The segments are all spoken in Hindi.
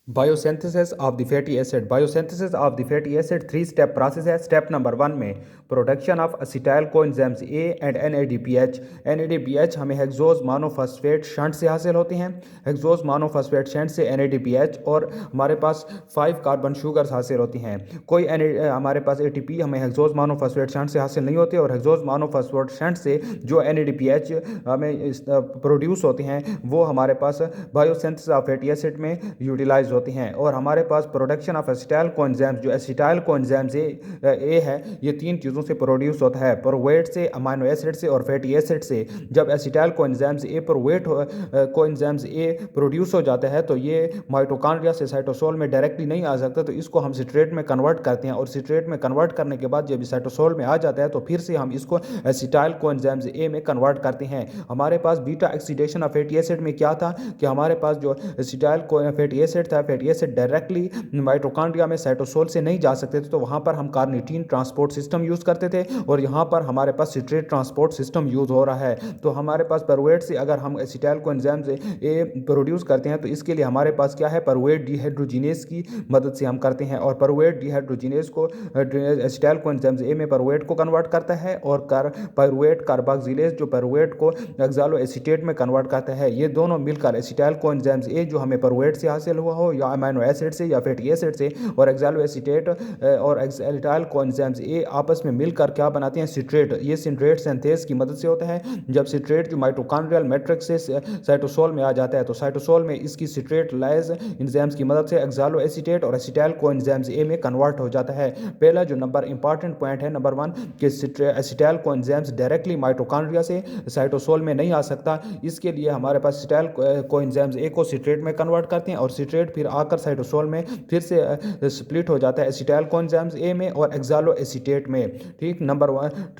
Biosynthesis of the fatty acid. Biosynthesis of the fatty acid 3 step process है। स्टेप नंबर 1 में production of acetyl coenzymes A and NADPH। NADPH हमें हेक्सोज मोनोफॉस्फेट शंट से हासिल होते हैं। हेक्सोज मोनोफॉस्फेट शंट से NADPH और हमारे पास 5 कार्बन शुगर्स हासिल होती हैं। कोई हमारे पास ATP हमें हेक्सोज मोनोफॉस्फेट शंट से हासिल नहीं होती और हेक्सोज मोनोफॉस्फेट शंट से जो NADPH हमें प्रोड्यूस होते हैं वो हमारे पास बायोसिंथेसिस ऑफ फैटी एसिड में यूटिलाइज होती हैं। और हमारे पास प्रोडक्शन ऑफ एसिटाइल कोएंजाइम्स, जो एसिटाइल कोएंजाइम्स ए है, ये 3 चीज़ों से प्रोड्यूस होता है, प्रोवेट से, अमाइनो एसिड से और फैटी एसिड से। जब एसिटाइल कोएंजाइम्स ए प्रोवेट कोएंजाइम्स ए प्रोड्यूस हो जाता है तो ये माइटोकॉन्ड्रिया से साइटोसोल में डायरेक्टली नहीं आ सकता, तो इसको हम सिट्रेट में कन्वर्ट करते हैं और सिट्रेट में कन्वर्ट करने के बाद जब साइटोसोल में आ जाता है तो फिर से हम इसको एसिटाइल कोएंजाइम्स ए में कन्वर्ट करते हैं। हमारे पास beta oxidation of fatty acid में क्या था कि हमारे पास जो एसिटाइल फैटी एसिड था, फैटी एसिड डायरेक्टली माइटोकॉन्ड्रिया में साइटोसोल से नहीं जा सकते थे, तो वहां पर हम कार्निटीन ट्रांसपोर्ट सिस्टम यूज करते थे और यहां पर हमारे पास सिट्रेट ट्रांसपोर्ट सिस्टम यूज हो रहा है। तो हमारे पास परवेट से अगर हम एसिटाइल कोएंजाइम्स ए प्रोड्यूस करते हैं तो इसके लिए हमारे पास क्या है, परवेट डिहाइड्रोजिनेज की मदद से हम करते हैं और परवेट डिहाइड्रोजिनेज को एसिटाइल कोएंजाइम्स ए में परवेट को कन्वर्ट करता है और परवेट कार्बोक्सिलेज जो परवेट को ऑक्सैलो एसीटेट में कन्वर्ट करता है। ये दोनों मिलकर एसिटाइल कोएंजाइम्स ए जो हमें परवेट से हासिल हुआ हो या अमीनो एसिड से या फैटी एसिड से और ऑक्सैलो एसीटेट और एसिटाइल कोएंजाइम्स ए आपस में मिलकर क्या बनाते हैं, सिट्रेट। ये सिट्रेट सिंथेस की मदद से होता है। जब सिट्रेट जो माइटोकॉन्ड्रियल मैट्रिक्स से साइटोसोल में आ जाता है तो साइटोसोल में इसकी सिट्रेट लाइज एंजाइम्स की मदद से ऑक्सैलो एसीटेट और एसिटाइल कोएंजाइम्स ए में कन्वर्ट हो जाता है। पहला जो नंबर इंपॉर्टेंट पॉइंट है, नंबर 1, कि एसिटाइल कोएंजाइम्स डायरेक्टली माइटोकॉन्ड्रिया से साइटोसोल में नहीं आ सकता। इसके लिए हमारे पास एसिटाइल कोएंजाइम्स ए को सिट्रेट में कन्वर्ट करते हैं और सिट्रेट फिर आकर साइटोसोल में फिर से स्प्लिट हो जाता है एसिटाइल कोएंजाइम्स ए में और ऑक्सैलो एसीटेट में। ठीक। नंबर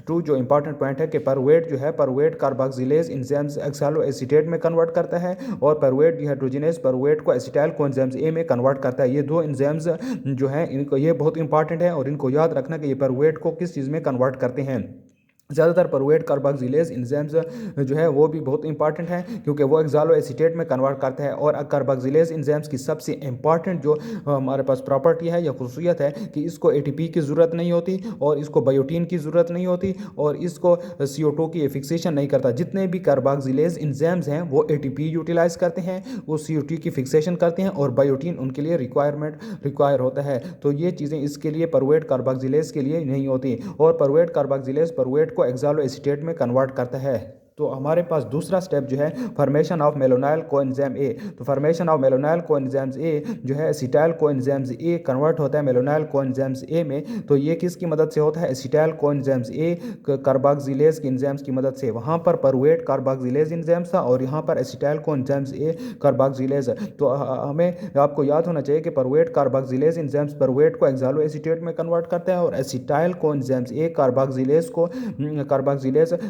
2 जो इंपॉर्टेंट पॉइंट है कि परवेट जो है, परवेट कार्बोक्सिलेज एंजाइम्स ऑक्सैलो एसीटेट में कन्वर्ट करता है और परवेट डिहाइड्रोजिनेज परवेट को एसिटाइल कोएंजाइम्स ए में कन्वर्ट करता है। ये दो एंजाइम्स जो है इनको ये बहुत इंपॉर्टेंट है और इनको याद रखना कि ये परवेट को किस चीज़ में कन्वर्ट करते हैं। ज़्यादातर परवेट कार्बोक्सिलेज एंजाइम्स जो है वो भी बहुत इंपॉर्टेंट है क्योंकि वो ऑक्सैलो एसीटेट में कन्वर्ट करते हैं। और कार्बोक्सिलेज एंजाइम्स की सबसे इंपॉर्टेंट जो हमारे पास प्रॉपर्टी है या खुसूसियत है कि इसको ATP की ज़रूरत नहीं होती और इसको बायोटीन की ज़रूरत नहीं होती और इसको CO2 की फिक्सेशन नहीं करता। जितने भी कार्बोक्सिलेज एंजाइम्स हैं वो ATP यूटिलाइज करते हैं, वो CO2 की फिक्सेशन करते हैं और बायोटीन उनके लिए रिक्वायर होता है। तो ये चीज़ें इसके लिए परवेट कार्बोक्सिलेज के लिए नहीं होती और परवेट कार्बोक्सिलेज परवेट को ऑक्सैलो एसीटेट में कन्वर्ट करता है। तो हमारे पास दूसरा स्टेप जो है फॉर्मेशन ऑफ मेलोनाइल कोएंजाइम ए। तो फॉर्मेशन ऑफ मेलोनाइल कोएंजाइम्स ए जो है एसिटाइल कोएंजाइम्स ए कन्वर्ट होता है मेलोनाइल कोएंजाइम्स ए में। तो ये किसकी मदद से होता है, acetyl coenzymes A carboxylase enzymes की मदद से। वहाँ पर परवेट कार्बोक्सिलेज एंजाइम्स था और यहाँ पर एसिटाइल कोएंजाइम्स ए कार्बोक्सिलेज। तो हमें आपको याद होना चाहिए कि परवेट कार्बोक्सिलेज एंजाइम्स परवेट को ऑक्सैलो एसीटेट में कन्वर्ट करते हैं और acetyl coenzymes A carboxylase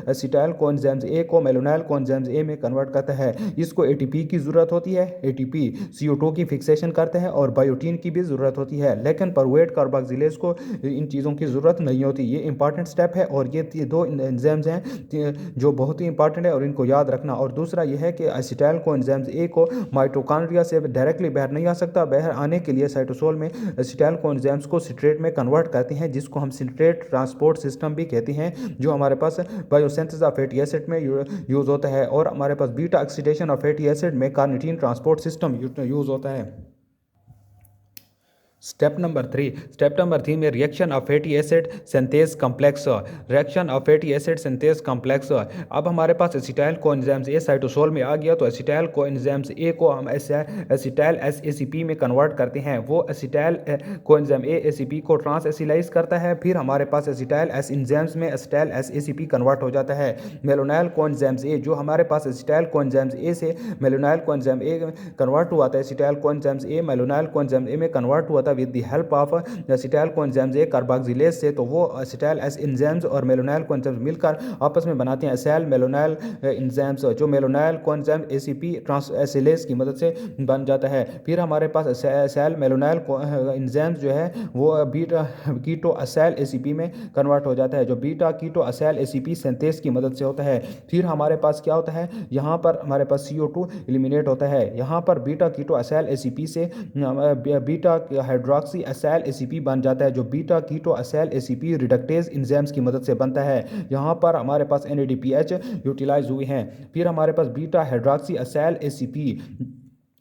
acetyl coenzymes ए को मेलोनाइल कोएंजाइम्स ए में कन्वर्ट करता है। इसको ATP की ज़रूरत होती है, ATP CO2 की फिक्सेशन करते हैं और बायोटीन की भी ज़रूरत होती है, लेकिन परवेट कार्बोक्सिलेज को इन चीज़ों की ज़रूरत नहीं होती। ये इंपॉर्टेंट स्टेप है और ये दो एंजाइम्स हैं जो बहुत ही इंपॉर्टेंट है और इनको याद रखना। और दूसरा यह है कि एसिटाइल कोएंजाइम्स ए को माइटोकॉन्ड्रिया से डायरेक्टली बाहर नहीं आ सकता, बाहर आने के लिए साइटोसोल में एसिटाइल कोएंजाइम्स को सिट्रेट में कन्वर्ट करते हैं, जिसको हम सिट्रेट ट्रांसपोर्ट सिस्टम भी कहते हैं, जो हमारे पास बायोसिंथेसिस ऑफ फैटी एसिड में यूज होता है। और हमारे पास beta oxidation of fatty acid में कार्निटीन ट्रांसपोर्ट सिस्टम यूज होता है। स्टेप नंबर 3 में reaction of fatty acid synthase complex. Reaction of fatty acid synthase complex. अब हमारे पास एसिटाइल कोएंजाइम्स ए साइटोसोल में आ गया तो एसिटाइल कोएंजाइम्स ए को हम एसिटाइल SACP में कन्वर्ट करते हैं। वो एसिटाइल कोएंजाइम ए ACP को ट्रांस एसिलाइज करता है, फिर हमारे पास एसिटाइल S एंजाइम्स में एसिटाइल SACP कन्वर्ट हो जाता है। मेलोनाइल कोएंजाइम्स ए जो हमारे पास एसिटाइल कोएंजाइम्स ए से मेलोनाइल कोएंजाइम ए कन्वर्ट हुआ था, acetyl coenzymes A malonyl coenzyme A में कन्वर्ट हुआ था, with the help of acetyl coenzymes A carboxylase से, तो वो एसिटाइल एस एंजाइम्स और मेलोनाइल कोएंजाइम्स मिलकर आपस में बनाते हैं एसाइल मेलोनाइल एंजाइम्स, जो मेलोनाइल कोएंजाइम एसीपी ट्रांसएसिलेज की मदद से बन जाता है। फिर हमारे पास एसाइल मेलोनाइल एंजाइम्स जो है वो बीटा कीटो असाइल एसीपी में कन्वर्ट हो जाता है, जो beta keto acyl ACP synthase की मदद से होता है। फिर हमारे पास क्या होता है, यहाँ पर हमारे पास CO2 एलिमिनेट होता है। यहाँ पर बीटा कीटो असाइल एसीपी से बीटा हाइड्रोक्सी असाइल एसीपी बन जाता है, जो beta keto acyl ACP reductase enzymes की मदद से बनता है। यहाँ पर हमारे पास NADPH यूटिलाइज हुई हैं। फिर हमारे पास beta hydroxy acyl ACP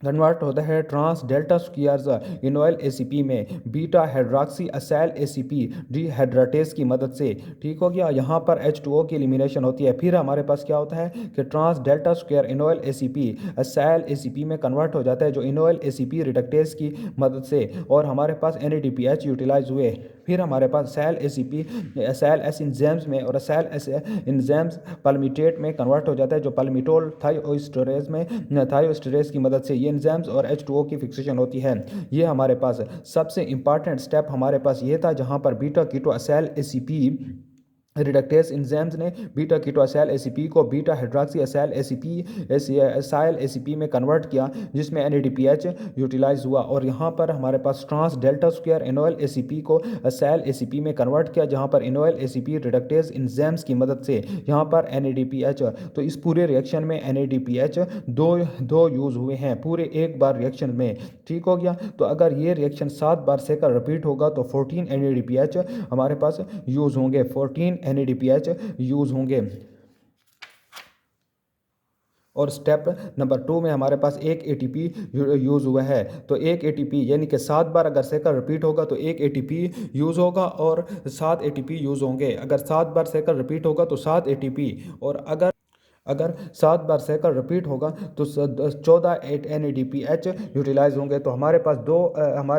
convert होता है trans delta squares enoyl ACP में beta hydroxy acyl ACP dehydratase की मदद से। ठीक हो गया, यहाँ पर H2O की एलिमिनेशन होती है। फिर हमारे पास क्या होता है कि trans delta square enoyl ACP acyl ACP में कन्वर्ट हो जाता है, जो इनोइल एसीपी रिडक्टेज की मदद से, और हमारे पास NADPH यूटिलाइज हुए। फिर हमारे पास acyl ACP acyl S enzymes में और असाइल एस एंजाइम्स पल्मिटेट में कन्वर्ट हो जाता है, जो पल्मिटोल थायोस्टेरेज में थायोस्टेरेज की मदद से ये एंजाइम्स और H2O की फिक्सेशन होती है। ये हमारे पास सबसे इंपॉर्टेंट स्टेप हमारे पास ये था, जहाँ पर beta keto acyl ACP reductase enzymes ने बीटा कीटो असाइल एसीपी को beta hydroxy acyl ACP acyl ACP में कन्वर्ट किया, जिसमें NADPH यूटिलाइज हुआ। और यहाँ पर हमारे पास trans delta square enoyl ACP को असाइल एसीपी में कन्वर्ट किया, जहाँ पर इनोइल एसीपी रिडक्टेज एंजाइम्स की मदद से यहाँ पर NADPH। तो इस पूरे रिएक्शन में NADPH दो यूज़ हुए हैं पूरे एक बार रिएक्शन में। ठीक हो गया, तो अगर ये रिएक्शन 7 बार से कर रिपीट होगा तो 14 NADPH हमारे पास यूज़ होंगे, 14 NADPH यूज़ होंगे। और स्टेप नंबर 2 में हमारे पास एक ATP यूज़ हुआ है। तो एक ATP यानी कि 7 बार अगर साइकिल रिपीट होगा तो एक ATP यूज़ होगा और 7 ATP यूज़ होंगे। अगर 7 बार साइकिल रिपीट होगा तो 7 ATP, और अगर 7 बार साइकिल रिपीट होगा तो 14 NADPH यूटिलाइज होंगे। तो हमारे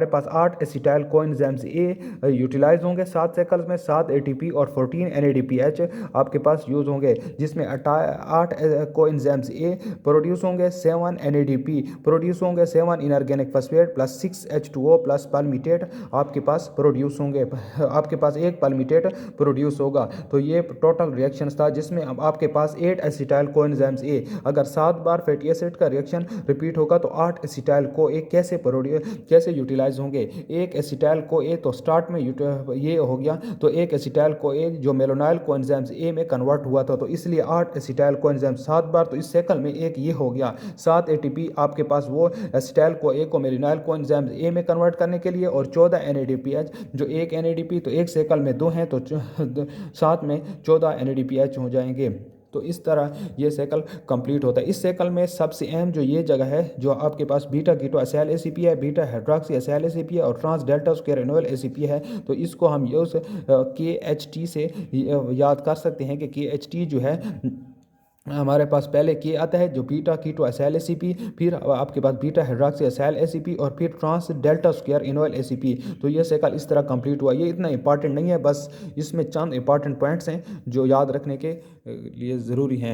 पास 8 एसिटाइल कोएंजाइम्स ए यूटिलाइज होंगे 7 साइकिल्स में, 7 ATP और 14 NADPH आपके पास यूज़ होंगे, जिसमें 8 कोएंजाइम्स ए प्रोड्यूस होंगे, 7 NADP प्रोड्यूस होंगे, 7 inorganic phosphate plus 6 H2O plus palmitate आपके पास प्रोड्यूस होंगे। आपके पास एक पल्मिटेट प्रोड्यूस होगा। तो ये टोटल रिएक्शन था, जिसमें अब आपके पास 8 एसिटाइल कोएंजाइम्स ए, अगर 7 बार फैटी एसिड का रिएक्शन रिपीट होगा तो 8 एसिटाइल को ए कैसे यूटिलाइज होंगे। एक एसिटाइल को ए तो स्टार्ट में ये हो गया, तो एक एसिटाइल को ए जो मेलोनाइल कोएंजाइम्स ए में कन्वर्ट हुआ था, तो इसलिए 8 एसिटाइल कोएंजाइम्स 7 बार, तो इस साइकिल में एक ये हो गया। 7 ATP आपके पास वो एसिटाइल को ए को मेलोनाइल कोएंजाइम्स ए में कन्वर्ट करने के लिए, और 14 NADPH जो एक NADP, तो एक साइकिल में 2 हैं, तो 7 में 14 NADPH हो जाएंगे। तो इस तरह ये साइकिल कंप्लीट होता है। इस साइकिल में सबसे अहम जो ये जगह है, जो आपके पास बीटा कीटो असाइल एसीपी है, बीटा हाइड्रोक्सी असाइल एसीपी है और trans delta square enoyl ACP है, तो इसको हम यूज़ KHT से याद कर सकते हैं कि KHT जो है हमारे पास पहले के आता है जो बीटा कीटो असाइल एसीपी, फिर आपके पास बीटा हाइड्रोक्सी असाइल एसीपी और फिर trans delta square enoyl ACP. तो ये साइकिल इस तरह कंप्लीट हुआ। ये इतना इंपॉर्टेंट नहीं है, बस इसमें चंद इंपॉर्टेंट पॉइंट्स हैं जो याद रखने के लिए ज़रूरी हैं।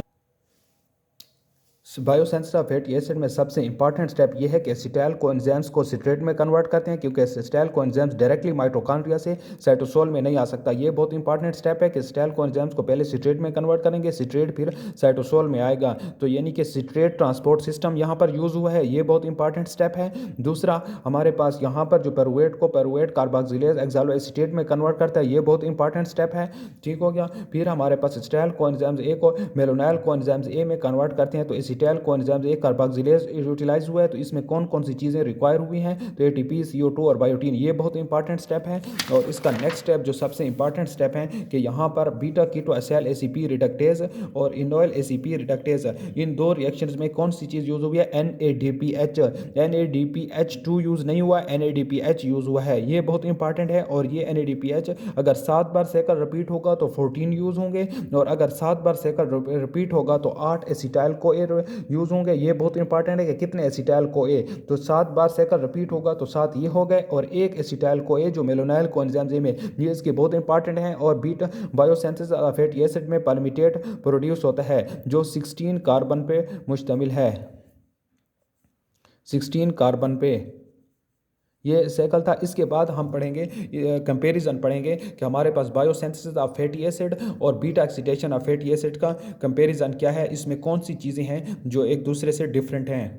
बायोसेंसेस ऑफ फैटी एसिड में सबसे इंपॉर्टेंट स्टेप ये है कि एसिटाइल कोएंजाइम्स को सिट्रेट में कन्वर्ट करते हैं, क्योंकि एसिटाइल कोएंजाइम्स डायरेक्टली माइटोकॉन्ड्रिया से साइटोसोल में नहीं आ सकता। ये बहुत इंपॉर्टेंट स्टेप है कि एसिटाइल कोएंजाइम्स को पहले सिट्रेट में कन्वर्ट करेंगे, सिट्रेट फिर साइटोसोल में आएगा। तो यानी कि सिट्रेट ट्रांसपोर्ट सिस्टम यहाँ पर यूज़ हुआ है, ये बहुत इंपॉर्टेंट स्टेप है। दूसरा हमारे पास यहाँ पर जो पेरुवेट कार्बोक्सिलेज एक्सालोएसीटेट में कन्वर्ट करता है, ये बहुत इंपॉर्टेंट स्टेप है। ठीक हो गया। फिर हमारे पास एसिटाइल कोएंजाइम्स ए को मेलोनाइल कोएंजाइम्स ए में कन्वर्ट करते हैं, तो acetyl coenzymes A carboxylase utilise हुआ है। तो इसमें कौन कौन सी चीज़ें रिक्वायर हुई हैं, तो ATP CO2 और बायोटीन, ये बहुत इंपॉर्टेंट स्टेप है। और इसका नेक्स्ट स्टेप जो सबसे इंपॉर्टेंट स्टेप है कि यहाँ पर beta keto acyl ACP reductase और इनोइल एसीपी रिडक्टेज, इन दो रिएक्शंस में कौन सी चीज़ यूज़ हुई है, NADPH2 यूज़ नहीं हुआ, NADPH यूज़ हुआ है। ये बहुत इंपॉर्टेंट है। और ये NADPH अगर 7 बार साइकिल रिपीट होगा तो 14 यूज़ होंगे, और अगर 7 बार साइकिल रिपीट होगा तो 8 एसिटाइल को ए यूज़ होंगे। ये बहुत इंपॉर्टेंट है कि कितने एसिटाइल को ए, तो 7 बार साइकिल रिपीट होगा तो 7 ये हो गए, और एक एसिटाइल को ए जो मेलोनाइल कोएंजाइम्स ए में, ये इसके बहुत इंपॉर्टेंट हैं। और beta biosynthesis of fatty acid में पल्मिटेट प्रोड्यूस होता है जो 16 कार्बन पे मुश्तमिल है, 16 कार्बन पे ये साइकिल था। इसके बाद हम पढ़ेंगे कंपैरिजन पढ़ेंगे कि हमारे पास बायोसिंथेसिस ऑफ फैटी एसिड और beta oxidation of fatty acid का कंपैरिजन क्या है, इसमें कौन सी चीज़ें हैं जो एक दूसरे से डिफरेंट हैं।